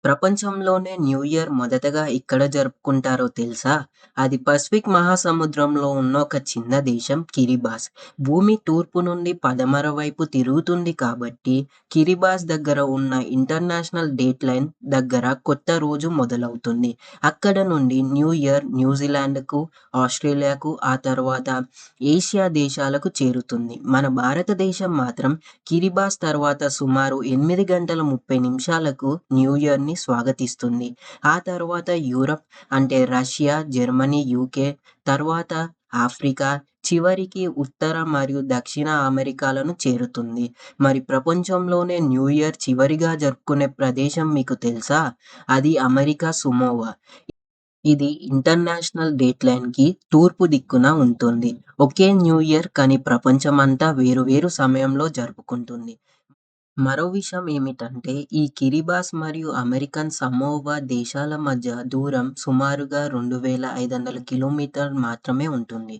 ప్రపంచంలోనే new year మొదటగా ఎక్కడ జరుపుకుంటారో తెలుసా? అది పసిఫిక్ మహాసముద్రంలో ఉన్న ఒక చిన్న దేశం కిరిబాస్. భూమి తూర్పు నుండి పడమర వైపు తిరుగుతుంది కాబట్టి కిరిబాస్ దగ్గర ఉన్న ఇంటర్నేషనల్ డేట్ లైన్ దగ్గర కొత్త రోజు మొదలవుతుంది. అక్కడ నుండి న్యూ ఇయర్ న్యూజిలాండ్‌కు, ఆస్ట్రేలియాకు, ఆ తర్వాత ఏషియా దేశాలకు చేరుతుంది. మన భారతదేశం మాత్రం కిరిబాస్ తర్వాత సుమారు 8 గంటల 30 నిమిషాలకు న్యూ ఇయర్‌ని స్వాగతిస్తుంది. ఆ తర్వాత యూరప్ అంటే రష్యా, జర్మనీ, యూకే, తర్వాత ఆఫ్రికా, చివరికి ఉత్తర మరియు దక్షిణ అమెరికాలను చేరుతుంది. మరి ప్రపంచంలోనే న్యూ ఇయర్ చివరిగా జరుపుకునే ప్రదేశం మీకు తెలుసా? అది అమెరికా సమోవా. ఇది ఇంటర్నేషనల్ డేట్‌లైన్‌కి తూర్పు దిక్కున ఉంటుంది. ఒకే న్యూ ఇయర్ కానీ ప్రపంచమంతా వేరు వేరు సమయంలో జరుపుకుంటుంది. మరో విషయం ఏమిటంటే ఈ కిరిబాస్ మరియు అమెరికన్ సమోవా దేశాల మధ్య దూరం సుమారుగా 2500 కిలోమీటర్లు మాత్రమే ఉంటుంది.